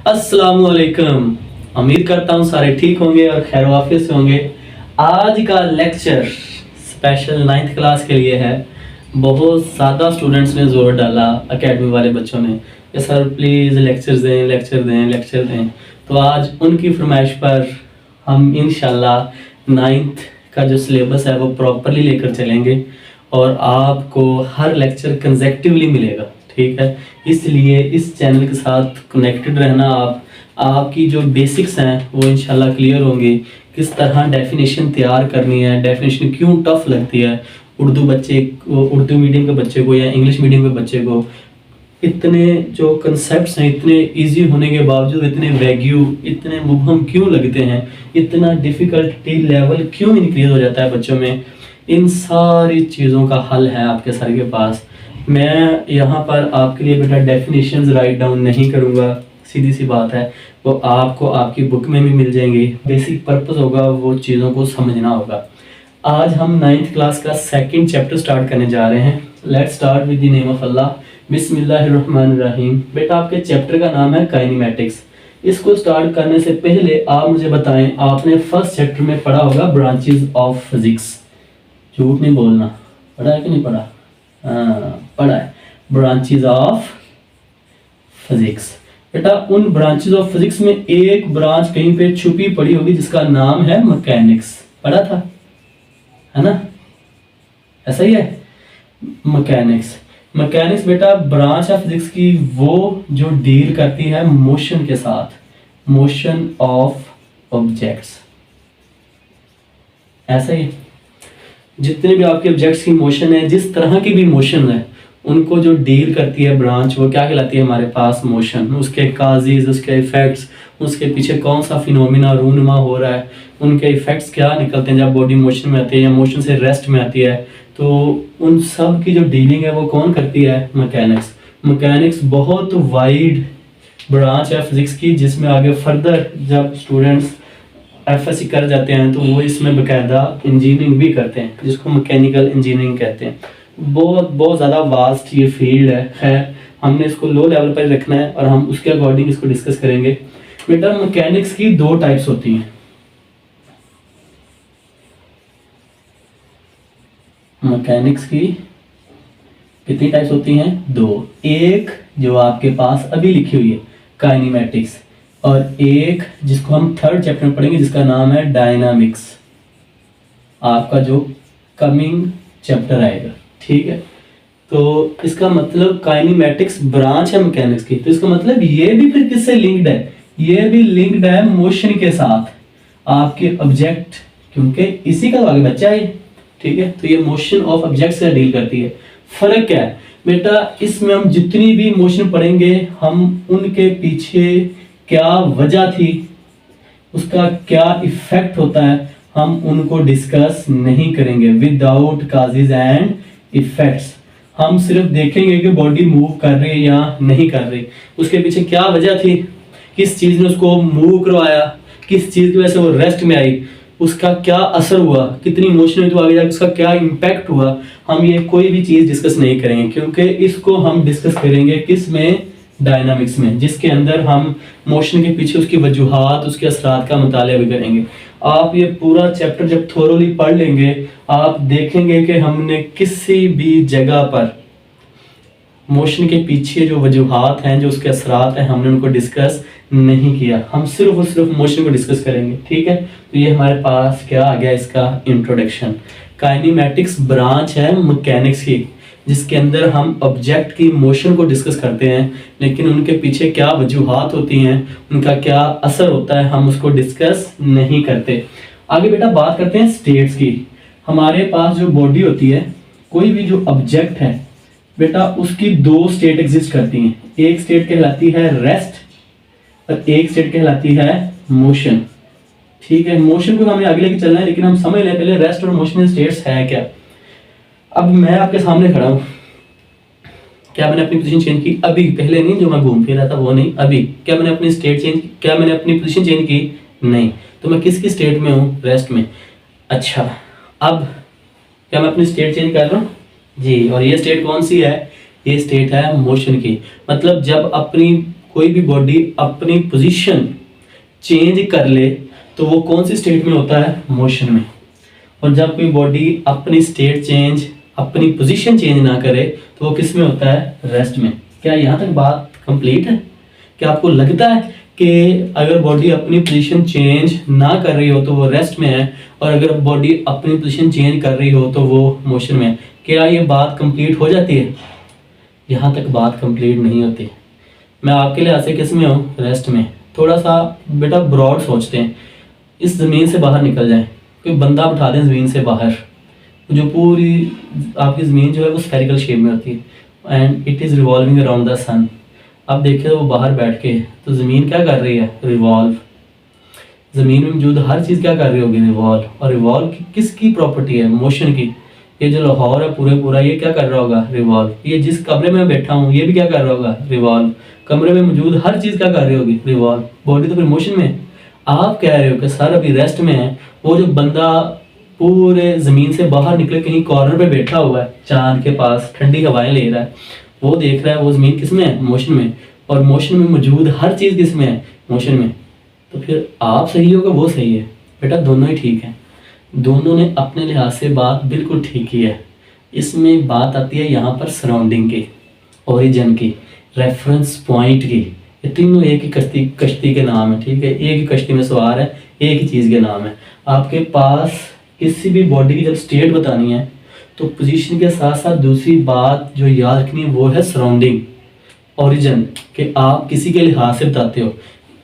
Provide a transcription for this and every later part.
अस्सलामुअलैकुम। उम्मीद करता हूँ सारे ठीक होंगे और खैर वाफियत से होंगे। आज का लेक्चर स्पेशल 9th क्लास के लिए है। बहुत ज़्यादा स्टूडेंट्स ने ज़ोर डाला, एकेडमी वाले बच्चों ने, कि सर प्लीज़ लेक्चर दें लेक्चर दें लेक्चर दें। तो आज उनकी फरमाइश पर हम इंशाल्लाह 9th का जो सिलेबस है वो प्रॉपरली लेकर चलेंगे और आपको हर लेक्चर कंसेक्टिवली मिलेगा, ठीक है। इसलिए इस चैनल के साथ कनेक्टेड रहना। आपकी जो बेसिक्स हैं वो इंशाल्लाह क्लियर होंगी। किस तरह डेफिनेशन तैयार करनी है, डेफिनेशन क्यों टफ लगती है उर्दू उर्दू मीडियम के बच्चे को या इंग्लिश मीडियम के बच्चे को। इतने जो कंसेप्ट्स हैं इतने इजी होने के बावजूद इतने वैग्यू, इतने मुबहम क्यों लगते हैं, इतना डिफ़िकल्टी लेवल क्यों इंक्रीज हो जाता है बच्चों में। इन सारी चीज़ों का हल है आपके सर के पास। मैं यहाँ पर आपके लिए बेटा डेफिनेशंस राइट डाउन नहीं करूँगा, सीधी सी बात है। वो आपको आपकी बुक में भी मिल जाएंगी। बेसिक पर्पस होगा वो चीज़ों को समझना होगा। आज हम 9th क्लास का सेकंड चैप्टर स्टार्ट करने जा रहे हैं। Let's start with the name of Allah, बिस्मिल्लाहिर्रहमानिर्रहीम। बेटा आपके चैप्टर का नाम है काइनेमैटिक्स। इसको स्टार्ट करने से पहले आप मुझे बताएं, आपने फर्स्ट चैप्टर में पढ़ा होगा ब्रांचेस ऑफ फिजिक्स। झूठ नहीं बोलना, पढ़ा है कि नहीं पढ़ा? पढ़ा है, ब्रांचेस ऑफ फिजिक्स। बेटा उन ब्रांचेस ऑफ फिजिक्स में एक ब्रांच कहीं पे छुपी पड़ी होगी जिसका नाम है मैकेनिक्स। पढ़ा था, है ना? ऐसा ही है, मैकेनिक्स। मैकेनिक्स बेटा ब्रांच ऑफ फिजिक्स की वो जो डील करती है मोशन के साथ, मोशन ऑफ ऑब्जेक्ट्स। ऐसा ही जितने भी आपके ऑब्जेक्ट्स की मोशन है, जिस तरह की भी मोशन है, उनको जो डील करती है ब्रांच, वो क्या कहलाती है हमारे पास? मोशन। उसके काजेज, उसके इफेक्ट्स, उसके पीछे कौन सा फिनोमिना रूनुमा हो रहा है, उनके इफेक्ट्स क्या निकलते हैं जब बॉडी मोशन में आती है या मोशन से रेस्ट में आती है। तो उन सब की जो डीलिंग है वो कौन करती है? मैकेनिक्स। मैकेनिक्स बहुत वाइड ब्रांच है फिजिक्स की, जिसमें आगे फर्दर जब स्टूडेंट्स एफएससी कर जाते हैं तो वो इसमें बाकायदा इंजीनियरिंग भी करते हैं, जिसको मैकेनिकल इंजीनियरिंग कहते हैं। बहुत ज़्यादा वास्ट ये फील्ड है। हमने इसको लो लेवल पर रखना है और हम उसके अकॉर्डिंग इसको डिस्कस करेंगे। बेटा मैकेनिक्स की दो टाइप्स होती हैं। मैकेनिक्स की कितनी टाइप्स होती हैं? दो। एक जो आपके पास अभी लिखी हुई है काइनेमैटिक्स, और एक जिसको हम थर्ड चैप्टर में पढ़ेंगे जिसका नाम है डायनामिक्स। आपका जो कमिंग चैप्टर आएगा, ठीक है। तो इसका मतलब काइनेमैटिक्स ब्रांच है मैकेनिक्स की, तो इसका मतलब ये भी फिर किससे लिंक्ड है? ये भी लिंक्ड है मोशन के साथ, आपके ऑब्जेक्ट, क्योंकि इसी का आगे बच्चा है, ठीक है। तो ये मोशन ऑफ ऑब्जेक्ट से डील करती है। फर्क क्या है बेटा? इसमें हम जितनी भी मोशन पढ़ेंगे हम उनके पीछे क्या वजह थी, उसका क्या इफेक्ट होता है, हम उनको डिस्कस नहीं करेंगे। विदाउट काजेज एंड इफेक्ट्स हम सिर्फ देखेंगे कि बॉडी मूव कर रही है या नहीं कर रही, उसके पीछे क्या वजह थी, किस चीज ने उसको मूव करवाया, किस चीज की वजह से वो रेस्ट में आई, उसका क्या असर हुआ, कितनी मोशन हुई तो आगे जाकर उसका क्या इम्पैक्ट हुआ। हम ये कोई भी चीज डिस्कस नहीं करेंगे, क्योंकि इसको हम डिस्कस करेंगे किस में? डायनामिक्स में, जिसके अंदर हम मोशन के पीछे उसकी वजूहात, उसके असरात का मुताला भी करेंगे। आप ये पूरा चैप्टर जब थोरोली पढ़ लेंगे, आप देखेंगे कि हमने किसी भी जगह पर मोशन के पीछे जो वजूहात हैं, जो उसके असरात हैं, हमने उनको डिस्कस नहीं किया। हम सिर्फ और सिर्फ मोशन को डिस्कस करेंगे, ठीक है। तो ये हमारे पास क्या आ गया, इसका इंट्रोडक्शन। काइनेमैटिक्स ब्रांच है मैकेनिक्स की, जिसके अंदर हम ऑब्जेक्ट की मोशन को डिस्कस करते हैं, लेकिन उनके पीछे क्या वजूहात होती हैं, उनका क्या असर होता है, हम उसको डिस्कस नहीं करते। आगे बेटा बात करते हैं स्टेट्स की। हमारे पास जो बॉडी होती है, कोई भी जो ऑब्जेक्ट है बेटा, उसकी दो स्टेट एग्जिस्ट करती हैं। एक स्टेट कहलाती है रेस्ट और एक स्टेट कहलाती है मोशन, ठीक है। मोशन को हमें आगे लेके चलना है, लेकिन हम समझ लें पहले रेस्ट और मोशन स्टेट्स है क्या। अब मैं आपके सामने खड़ा हूं, क्या मैंने अपनी पोजीशन चेंज की? अभी, पहले नहीं, जो मैं घूम फिर रहा था वो नहीं, अभी। क्या मैंने अपनी स्टेट चेंज की? क्या मैंने अपनी पोजीशन चेंज की? नहीं। तो मैं किसकी स्टेट में हूँ? रेस्ट में। अच्छा, अब क्या मैं अपनी स्टेट चेंज कर रहा हूँ? जी। और ये स्टेट कौन सी है? ये स्टेट है मोशन की। मतलब जब अपनी कोई भी बॉडी अपनी पोजीशन चेंज कर ले तो वो कौन सी स्टेट में होता है, मोशन में। और जब कोई बॉडी अपनी स्टेट चेंज, अपनी पोजीशन चेंज ना करे तो वो किस में होता है, रेस्ट में। क्या यहाँ तक बात कंप्लीट है? क्या आपको लगता है कि अगर बॉडी अपनी पोजीशन चेंज ना कर रही हो तो वो रेस्ट में है, और अगर बॉडी अपनी पोजीशन चेंज कर रही हो तो वो मोशन में है? क्या ये बात कंप्लीट हो जाती है? यहाँ तक बात कंप्लीट नहीं होती। मैं आपके लिए ऐसे किस में हूँ, रेस्ट में। थोड़ा सा बेटा ब्रॉड सोचते हैं, इस ज़मीन से बाहर निकल जाएं, कोई बंदा उठा दें ज़मीन से बाहर, जो पूरी आपकी ज़मीन जो है वो स्फेरिकल शेप में होती है and it is revolving around the sun. अब देखिए वो बाहर बैठ के, तो ज़मीन क्या कर रही है, रिवॉल्व। ज़मीन में मौजूद हर चीज़ क्या कर रही होगी, रिवॉल्व। और रिवॉल्व किसकी प्रॉपर्टी है, मोशन की। ये जो लाहौर है पूरा ये क्या कर रहा होगा, रिवॉल्व। ये जिस कमरे में बैठा हूँ ये भी क्या कर रहा होगा, रिवॉल्व। कमरे में मौजूद हर चीज़ क्या कर रही होगी, रिवॉल्व। बॉडी तो फिर मोशन में है। आप कह रहे हो कि सर अभी रेस्ट में है, वो जो बंदा पूरे ज़मीन से बाहर निकले कहीं कॉर्नर पे बैठा हुआ है, चांद के पास ठंडी हवाएं ले रहा है, वो देख रहा है वो ज़मीन किस में है, मोशन में। और मोशन में मौजूद हर चीज़ किस में है, मोशन में। तो फिर आप सही होगा वो सही है, बेटा दोनों ही ठीक है। दोनों ने अपने लिहाज से बात बिल्कुल ठीक ही है। इसमें बात आती है यहाँ पर सराउंडिंग की, ओरिजिन की, रेफरेंस पॉइंट की। ये तीनों एक ही कश्ती के नाम है, ठीक है। एक ही कश्ती में सवार है, एक ही चीज़ के नाम है। आपके पास किसी भी बॉडी की जब स्टेट बतानी है तो पोजीशन के साथ साथ दूसरी बात जो याद रखनी है वो है सराउंडिंग, ओरिजिन, कि आप किसी के लिहाज से बताते हो।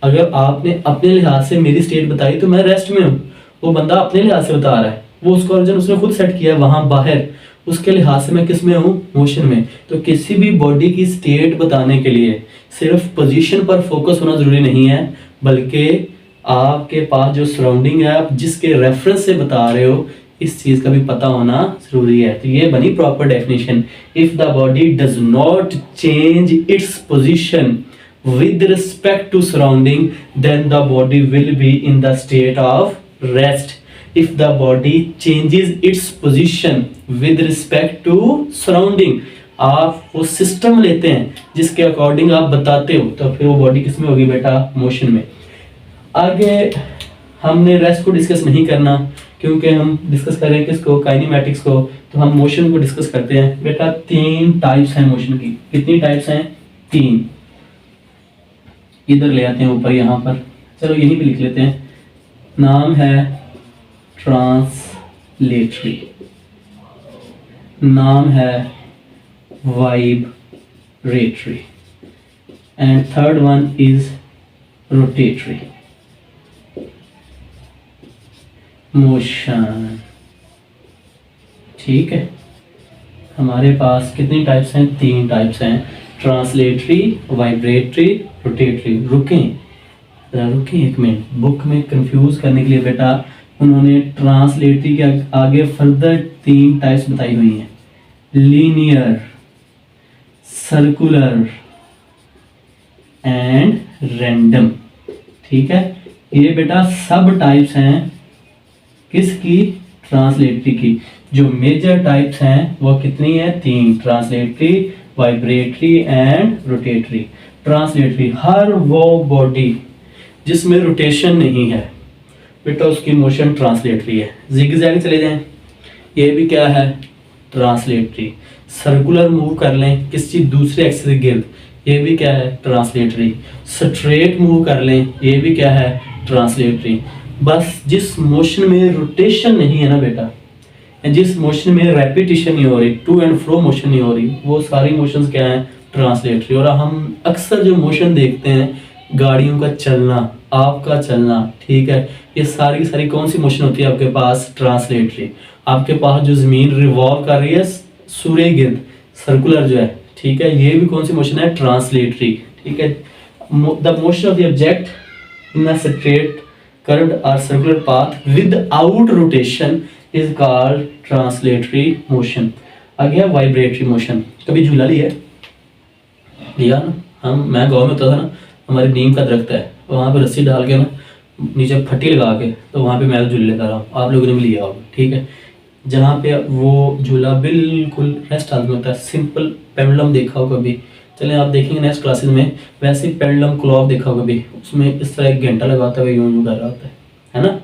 अगर आपने अपने लिहाज से मेरी स्टेट बताई तो मैं रेस्ट में हूँ, वो बंदा अपने लिहाज से बता रहा है, वो उसका ओरिजिन उसने खुद सेट किया है वहाँ बाहर, उसके लिहाज से मैं किस में हूँ, मोशन में। तो किसी भी बॉडी की स्टेट बताने के लिए सिर्फ पोजीशन पर फोकस होना ज़रूरी नहीं है, बल्कि आपके पास जो सराउंडिंग है, आप जिसके रेफरेंस से बता रहे हो, इस चीज़ का भी पता होना ज़रूरी है। तो ये बनी proper definition. If the body does not change its position with respect to surrounding, then the body will be in the state of rest. If the body changes its position with respect to surrounding, आप वो system लेते हैं जिसके according आप बताते हो, तो फिर वो बॉडी किस में होगी बेटा, मोशन में। आगे हमने रेस्ट को डिस्कस नहीं करना क्योंकि हम डिस्कस कर रहे हैं किसको, काइनेमैटिक्स को। तो हम मोशन को डिस्कस करते हैं। बेटा 3 टाइप्स हैं मोशन की। कितनी टाइप्स हैं, 3। इधर ले आते हैं ऊपर, यहाँ पर चलो यहीं पे लिख लेते हैं। नाम है ट्रांसलेटरी, नाम है vibratory, and third one is rotatory motion. ठीक है, हमारे पास कितनी टाइप्स हैं, 3 टाइप्स हैं, ट्रांसलेटरी, वाइब्रेटरी, रोटेटरी। रुकें एक मिनट, बुक में कंफ्यूज करने के लिए बेटा उन्होंने ट्रांसलेटरी के आगे फर्दर 3 टाइप्स बताई हुई हैं, लीनियर, सर्कुलर एंड रैंडम। ठीक है, ये बेटा सब टाइप्स हैं किसकी, ट्रांसलेटरी की। जो मेजर टाइप्स हैं वो कितनी है, 3, translatory, vibratory and rotatory. Translatory, हर वो बॉडी जिसमें रोटेशन नहीं है बेटा उसकी मोशन ट्रांसलेटरी है। जिग-जैग चले जाएं, ये भी क्या है, ट्रांसलेटरी। सर्कुलर मूव कर लें किसी दूसरे एक्सिस के गिर्द, ये भी क्या है, ट्रांसलेटरी। स्ट्रेट मूव कर लें, ये भी क्या है, ट्रांसलेटरी। बस जिस मोशन में रोटेशन नहीं है ना बेटा, जिस मोशन में रेपिटेशन नहीं हो रही, टू एंड फ्रो मोशन नहीं हो रही, वो सारी मोशंस क्या हैं, ट्रांसलेटरी। और हम अक्सर जो मोशन देखते हैं, गाड़ियों का चलना, आपका चलना, ठीक है, ये सारी की सारी कौन सी मोशन होती है आपके पास, ट्रांसलेटरी। आपके पास जो ज़मीन रिवॉल्व कर रही है सूर्य गिर्द, सर्कुलर जो है, ठीक है, ये भी कौन सी मोशन है, ट्रांसलेटरी। ठीक है, the motion of the object in a straight curved or circular path without rotation is called translatory motion। आ गया वाइब्रेटरी मोशन। कभी झूला लिया ना, मैं गाँव में होता था ना, हमारे नीम का दरख्त है, वहाँ पे रस्सी डाल के ना नीचे फट्टी लगा के, तो वहाँ पे मैं झूले लेता रहा हूँ, आप लोगों ने भी लिया होगा। ठीक है, जहाँ पे वो झूला बिल्कुल रेस्ट हालत में होता है, सिंपल पेंडुलम देखा हो कभी, चलें आप देखेंगे नेक्स्ट क्लासेस में। वैसे पेंडुलम क्लॉक देखा होगा भी, उसमें इस तरह एक घंटा लगा होता है, यूं यूं कर रहा होता है ना।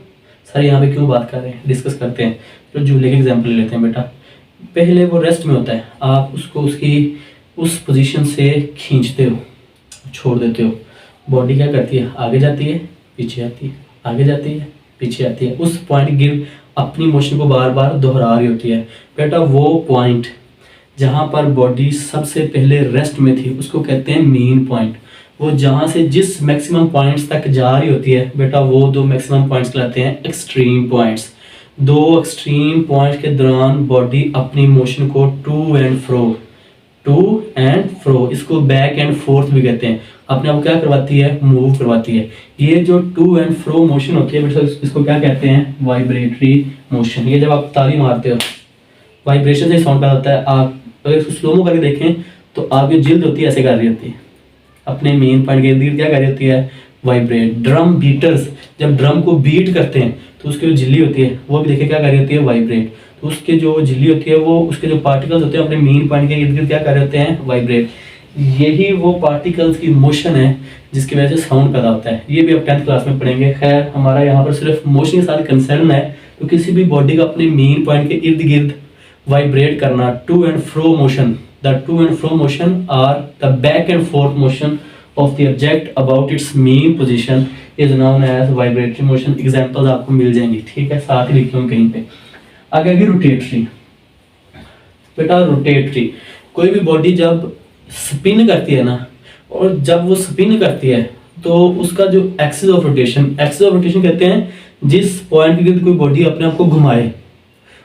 सर यहाँ पे क्यों बात कर रहे हैं, डिस्कस करते हैं। तो झूले के एग्जाम्पल ले लेते हैं बेटा। पहले वो रेस्ट में होता है, आप उसको उसकी उस पोजीशन से खींचते हो, छोड़ देते हो, बॉडी क्या करती है, आगे जाती है पीछे आती है, आगे जाती है पीछे आती है। उस पॉइंट गिर अपनी मोशन को बार बार दोहरा रही होती है बेटा। वो पॉइंट जहाँ पर बॉडी सबसे पहले रेस्ट में थी उसको कहते हैं मीन पॉइंट। वो जहाँ से जिस मैक्सिमम पॉइंट्स तक जा रही होती है बेटा, वो दो मैक्सिमम पॉइंट्स कहलाते हैं एक्सट्रीम पॉइंट्स। दो एक्सट्रीम पॉइंट्स के दौरान बॉडी अपनी मोशन को टू एंड फ्रो, इसको बैक एंड फोर्थ भी कहते हैं, अपने आप क्या करवाती है, मूव करवाती है। ये जो टू एंड फ्रो मोशन होती है बेटा, इसको क्या कहते हैं, वाइब्रेटरी मोशन। ये जब आप ताली मारते हो वाइब्रेशन से साउंड आता है। आप अगर इसको स्लोमो करके देखें तो आपकी जिल्द होती है ऐसे कर रही होती है, अपने मेन पॉइंट के इर्द गिर्द क्या कर रही होती है, वाइब्रेट। ड्रम बीटर्स जब ड्रम को बीट करते हैं तो उसकी जो झिल्ली होती है वो भी देखिए क्या कर रही होती है, वाइब्रेट। तो उसके जो झिल्ली होती है वो उसके जो पार्टिकल्स होते हैं अपने मेन पॉइंट के इर्द गिर्द क्या कर रहे होते हैं, वाइब्रेट। यही वो पार्टिकल्स की मोशन है जिसकी वजह से साउंड पैदा होता है। ये भी आप 10th क्लास में पढ़ेंगे। खैर हमारा यहाँ पर सिर्फ मोशन के साथ कंसर्न है, तो किसी भी बॉडी का अपने मेन पॉइंट के इर्द गिर्द वाइब्रेट करना, to and fro motion, the to and fro motion are the back and forth motion of the object about its main position is known as vibratory motion। Examples आपको मिल जाएंगी, ठीक है, साथ ही लिखे होंगे कहीं पे। आगे आगे रोटेटरी बेटा। रोटेटरी कोई भी बॉडी जब स्पिन करती है ना, और जब वो स्पिन करती है तो उसका जो एक्सिस ऑफ रोटेशन कहते हैं जिस पॉइंट के इर्द कोई बॉडी अपने आप को घुमाए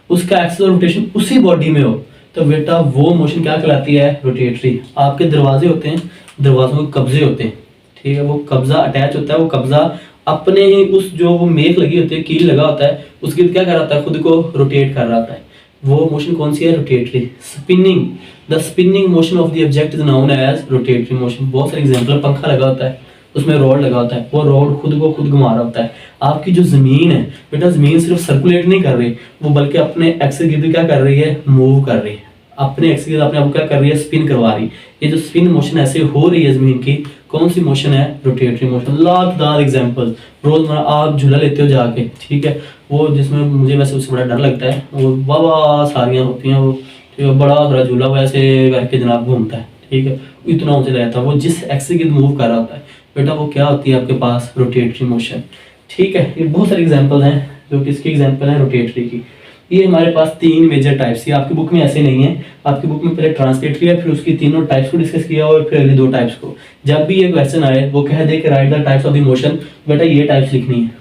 उसका एक्सिस ऑफ रोटेशन उसी बॉडी में हो, तो बेटा वो मोशन क्या कहलाती है, रोटेटरी। आपके दरवाजे होते हैं, दरवाजों के कब्जे होते हैं, ठीक है, वो कब्जा अटैच होता है, वो कब्जा अपने ही उस जो वो मेक लगी होती है, कील लगा होता है, उसके क्या कर रहा होता है, खुद को रोटेट कर रहा होता है। वो मोशन कौन सी है, rotatory. Spinning, the spinning motion of the object is known as rotatory motion. बहुत सारे एग्जांपल, पंखा लगा होता है उसमें रॉड लगा होता है, वो रॉड खुद को खुद घुमा रहा होता है। आपकी जो जमीन है बेटा, जमीन सिर्फ सर्कुलेट नहीं कर रही, वो बल्कि अपने एक्सिस के गिर्द क्या कर रही है, मूव कर रही है, अपने एक्सिस के गिर्द अपने आप क्या कर रही है, स्पिन करवा रही। ये जो स्पिन मोशन ऐसे हो रही है जमीन की, कौन सी मोशन है, रोटेटरी मोशन। लाखदार एग्जांपल रोजमर्रा आप झूला लेते हो जाके, ठीक है, वो जिसमें मुझे वैसे उससे बड़ा डर लगता है, वो वाह सारियाँ होती हैं, वो ठीक है, बड़ा सारा झूला वैसे करके जनाब घूमता है, ठीक है, इतना ऊंचे रहता है, वो जिस एक्सिस के मूव कर रहा होता है बेटा, वो क्या होती है आपके पास, रोटेटरी मोशन, ठीक है। ये बहुत सारे एग्जांपल हैं जो किसकी एग्जांपल है, रोटेटरी की। ये हमारे पास तीन मेजर टाइप्स है, आपकी बुक में ऐसे नहीं है, आपकी बुक में पहले ट्रांसलेटरी है, फिर उसकी तीनों टाइप्स को डिस्कस किया और फिर अगले दो टाइप्स को। जब भी ये क्वेश्चन आए वो कह दे कि right the types of the motion, बेटा ये टाइप्स लिखनी है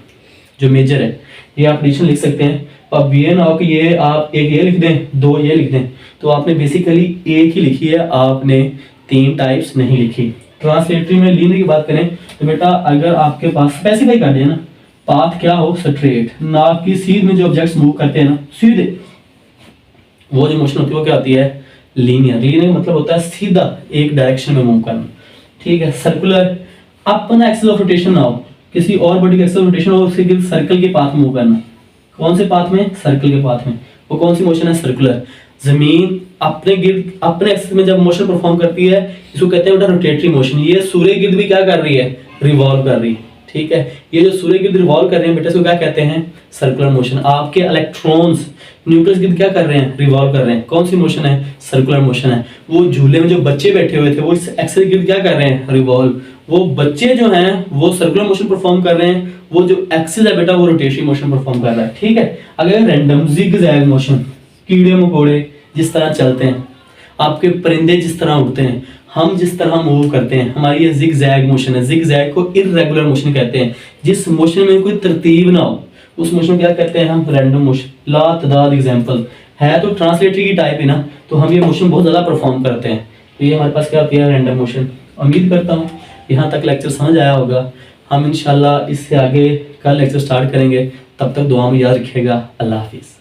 जो मेजर है, ये आप एडिशन लिख सकते हैं। अब ये ना हो कि ये आप एक ये लिख दें, दो ये लिख दें, तो आपने बेसिकली एक ही लिखी है, आपने तीन टाइप्स नहीं लिखी। ट्रांसलेटरी में लीनियर की बात करें तो बेटा, अगर आपके पास स्पेसिफाई कर दिया ना, पाथ क्या हो, स्ट्रेट, ना कि सीध में जो ऑब्जेक्ट्स मूव करते हैं ना सीधे, वो जो मोशन होती है वो क्या होती है, लीनियर। लीनियर मतलब होता है सीधा एक डायरेक्शन में मूव करना, ठीक है। सर्कुलर, अपना एक्सिस ऑफ रोटेशन ना हो, किसी और बॉडी का एक्सिस ऑफ रोटेशन हो, उसके सर्कल के पाथ मूव करना। कौन से पाथ में, सर्कल के पाथ में। वो कौन सी मोशन है, सर्कुलर। जमीन अपने गिर्द अपने एक्सिस में जब मोशन परफॉर्म करती है, इसको कहते हैं बेटा रोटेटरी मोशन। ये सूर्य गिर्द भी क्या कर रही है, रिवॉल्व कर रही है, ठीक है। ये जो सूर्य गिर्द रिवॉल्व कर रहे हैं बेटा, इसको क्या कहते हैं, सर्कुलर मोशन। आपके इलेक्ट्रॉन्स न्यूक्लियस गिर्द क्या कर रहे हैं, रिवॉल्व कर रहे हैं, कौन सी मोशन है, सर्कुलर मोशन है। वो झूले में जो बच्चे बैठे हुए थे वो इस एक्सिस गिर्द क्या कर रहे हैं, रिवॉल्व। वो बच्चे जो हैं वो सर्कुलर मोशन परफॉर्म कर रहे हैं, वो जो एक्सिस है बेटा वो रोटेटरी मोशन परफॉर्म कर रहा है, ठीक है। अगर रैंडम जिगजैग मोशन, कीड़े मकोड़े जिस तरह चलते हैं, आपके परिंदे जिस तरह उड़ते हैं, हम जिस तरह मूव करते हैं, हमारी ये जिगजैग मोशन है। जिगजैग को इर्रेगुलर मोशन कहते हैं, जिस मोशन में कोई तरतीब ना हो उस मोशन क्या कहते हैं हम, रैंडम मोशन। लातदाद एग्जांपल है, तो ट्रांसलेटरी की टाइप है ना, तो हम ये मोशन बहुत ज्यादा परफॉर्म करते हैं। तो ये हमारे पास क्या होती है, रैंडम मोशन। उम्मीद करता हूँ यहाँ तक लेक्चर समझ आया होगा। हम इंशाल्लाह इससे आगे कल लेक्चर स्टार्ट करेंगे, तब तक दुआ में याद रखिएगा। अल्लाह हाफिज़।